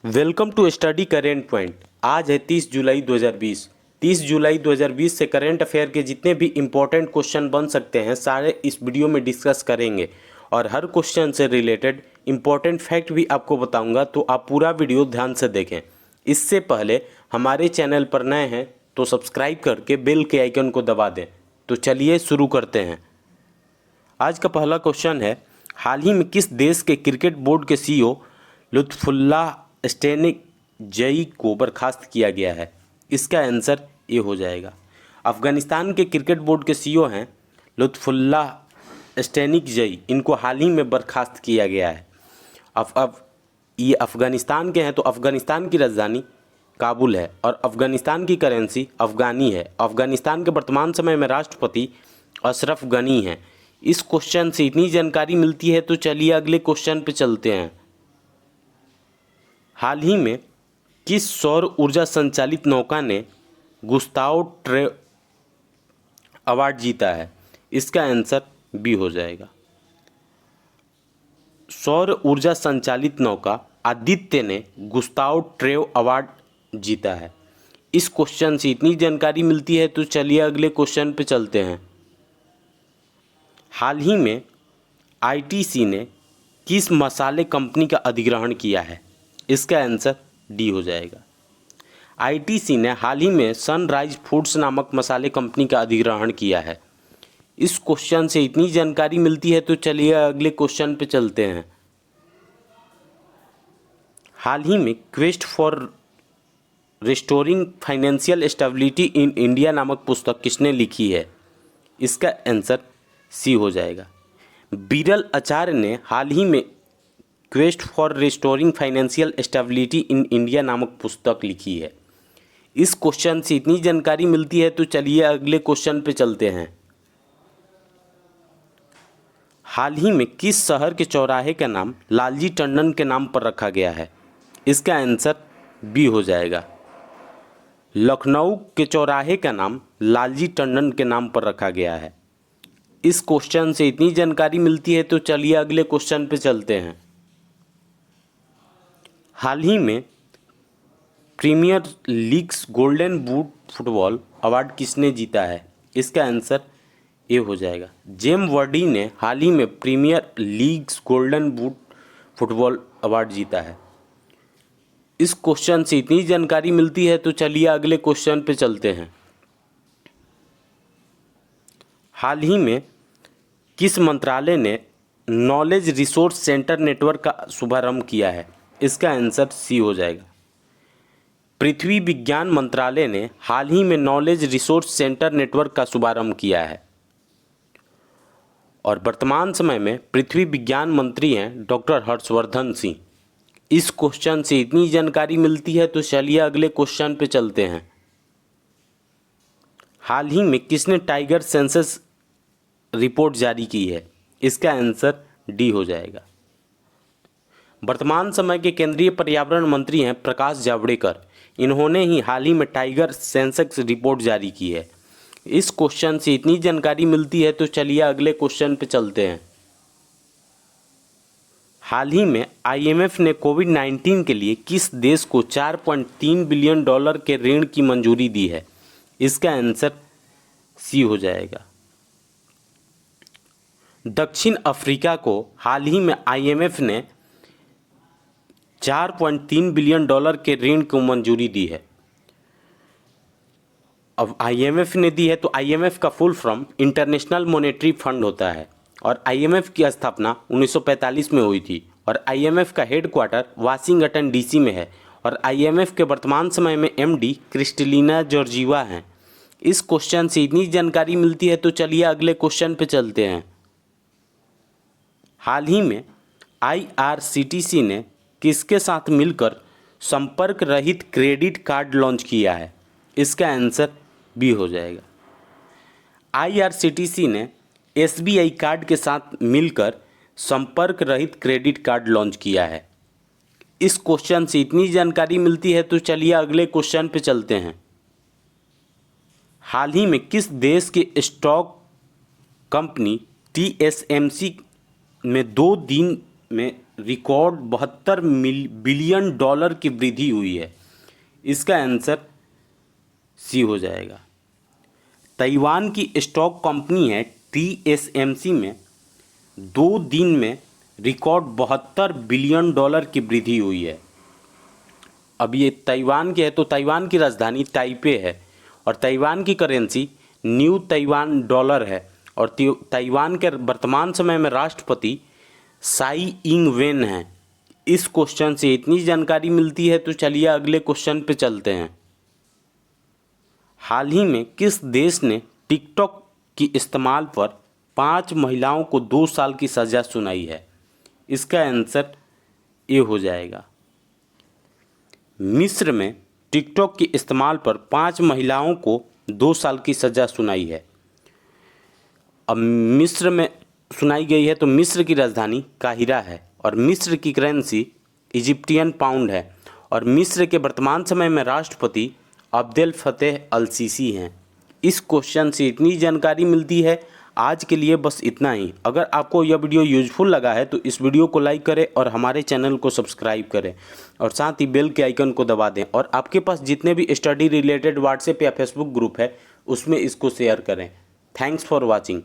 Welcome to study current point. आज है 30 जुलाई 2020। 30 जुलाई 2020 से करेंट अफेयर के जितने भी इम्पोर्टेंट क्वेश्चन बन सकते हैं सारे इस वीडियो में डिस्कस करेंगे और हर क्वेश्चन से रिलेटेड इम्पोर्टेंट फैक्ट भी आपको बताऊंगा, तो आप पूरा वीडियो ध्यान से देखें। इससे पहले हमारे चैनल पर नए हैं तो सब्सक्राइब करके बेल के आइकन को दबा दें। तो चलिए शुरू करते हैं। आज का पहला क्वेश्चन है, हाल ही में किस देश के क्रिकेट बोर्ड के सीईओ लुत्फुल्लाह स्टेनिकजई को बर्खास्त किया गया है? इसका आंसर ये हो जाएगा, अफ़गानिस्तान के क्रिकेट बोर्ड के सीईओ हैं लुत्फुल्लाह स्टेनिकजई। इनको हाल ही में बर्खास्त किया गया है। ये अफ़गानिस्तान के हैं तो अफ़गानिस्तान की राजधानी काबुल है और अफ़गानिस्तान की करेंसी अफ़गानी है। अफ़गानिस्तान के वर्तमान समय में राष्ट्रपति अशरफ गनी हैं। इस क्वेश्चन से इतनी जानकारी मिलती है तो चलिए अगले क्वेश्चन पे चलते हैं। हाल ही में किस सौर ऊर्जा संचालित नौका ने गुस्ताव ट्रे अवार्ड जीता है? इसका आंसर बी हो जाएगा, सौर ऊर्जा संचालित नौका आदित्य ने गुस्ताव ट्रेव अवार्ड जीता है। इस क्वेश्चन से इतनी जानकारी मिलती है तो चलिए अगले क्वेश्चन पे चलते हैं। हाल ही में आईटीसी ने किस मसाले कंपनी का अधिग्रहण किया है? इसका आंसर डी हो जाएगा, आईटीसी ने हाल ही में सनराइज फूड्स नामक मसाले कंपनी का अधिग्रहण किया है। इस क्वेश्चन से इतनी जानकारी मिलती है तो चलिए अगले क्वेश्चन पे चलते हैं। हाल ही में quest for restoring financial stability in India नामक पुस्तक किसने लिखी है? इसका आंसर सी हो जाएगा, बिरल आचार्य ने हाल ही में quest for restoring financial stability in India नामक पुस्तक लिखी है। इस क्वेश्चन से इतनी जानकारी मिलती है तो चलिए अगले क्वेश्चन पे चलते हैं। हाल ही में किस शहर के चौराहे का नाम लालजी टंडन के नाम पर रखा गया है? इसका आंसर बी हो जाएगा, लखनऊ के चौराहे का नाम लालजी टंडन के नाम पर रखा गया है। इस क्वेश्चन से इतनी जानकारी मिलती है तो चलिए अगले क्वेश्चन पे चलते हैं। हाल ही में premier league's golden boot football award किसने जीता है? इसका आंसर ए हो जाएगा, जेम वर्डी ने हाल ही में premier league's golden boot football award जीता है। इस क्वेश्चन से इतनी जानकारी मिलती है तो चलिए अगले क्वेश्चन पे चलते हैं। हाल ही में किस मंत्रालय ने नॉलेज रिसोर्स सेंटर नेटवर्क का शुभारंभ किया है? इसका आंसर सी हो जाएगा, पृथ्वी विज्ञान मंत्रालय ने हाल ही में नॉलेज रिसोर्स सेंटर नेटवर्क का शुभारंभ किया है और वर्तमान समय में पृथ्वी विज्ञान मंत्री हैं डॉक्टर हर्षवर्धन सिंह। इस क्वेश्चन से इतनी जानकारी मिलती है तो चलिए अगले क्वेश्चन पे चलते हैं। हाल ही में किसने टाइगर सेंसस रिपोर्ट जारी की है? इसका आंसर डी हो जाएगा, वर्तमान समय के केंद्रीय पर्यावरण मंत्री हैं प्रकाश जावड़ेकर। इन्होंने ही हाल ही में टाइगर सेंसस रिपोर्ट जारी की है। इस क्वेश्चन से इतनी जानकारी मिलती है तो चलिए अगले क्वेश्चन पे चलते हैं। हाल ही में आईएमएफ ने कोविड-19 के लिए किस देश को 4.3 बिलियन डॉलर के ऋण की मंजूरी दी है? इसका आंसर सी हो जाएगा, दक्षिण अफ्रीका को हाल ही में आईएमएफ ने 4.3 बिलियन डॉलर के ऋण को मंजूरी दी है। अब आईएमएफ ने दी है तो आईएमएफ का full form international monetary fund होता है और आईएमएफ की स्थापना 1945 में हुई थी और आईएमएफ का हेडक्वार्टर वाशिंगटन डीसी में है और आईएमएफ के वर्तमान समय में एमडी क्रिस्टलिना जॉर्जीवा हैं। इस क्वेश्चन से इतनी जानकारी मिलती है तो चलिए अगले क्वेश्चन पे चलते हैं। हाल ही में आईआरसीटीसी ने किसके साथ मिलकर संपर्क रहित क्रेडिट कार्ड लॉन्च किया है? इसका आंसर बी हो जाएगा, आईआरसीटीसी ने एसबीआई कार्ड के साथ मिलकर संपर्क रहित क्रेडिट कार्ड लॉन्च किया है। इस क्वेश्चन से इतनी जानकारी मिलती है तो चलिए अगले क्वेश्चन पे चलते हैं। हाल ही में किस देश की स्टॉक कंपनी टीएसएमसी में 2 दिन में रिकॉर्ड 72 बिलियन डॉलर की वृद्धि हुई है। इसका आंसर सी हो जाएगा। ताइवान की स्टॉक कंपनी है TSMC में 2 दिन में रिकॉर्ड 72 बिलियन डॉलर की वृद्धि हुई है। अब ये ताइवान के है तो ताइवान की राजधानी ताइपे है और ताइवान की करेंसी न्यू ताइवान डॉलर है और ताइवान के वर्तमान समय में राष्ट्रपति साई इंग वेन हैं। इस क्वेश्चन से इतनी जानकारी मिलती है तो चलिए अगले क्वेश्चन पे चलते हैं। हाल ही में किस देश ने टिकटॉक की इस्तेमाल पर 5 महिलाओं को 2 साल की सज़ा सुनाई है? इसका आंसर ए हो जाएगा। मिस्र में टिकटॉक के इस्तेमाल पर 5 महिलाओं को 2 साल की सज़ा सुनाई है। अब मिस्र में सुनाई गई है तो मिस्र की राजधानी काहिरा है और मिस्र की करेंसी इजिप्टियन पाउंड है और मिस्र के वर्तमान समय में राष्ट्रपति अब्देल फतेह अल सीसी हैं। इस क्वेश्चन से इतनी जानकारी मिलती है। आज के लिए बस इतना ही। अगर आपको यह वीडियो यूजफुल लगा है तो इस वीडियो को लाइक करें और हमारे चैनल को सब्सक्राइब करें और साथ ही बेल के आइकन को दबा दें और आपके पास जितने भी स्टडी रिलेटेड व्हाट्सएप या फेसबुक ग्रुप है उसमें इसको शेयर करें। Thanks for watching.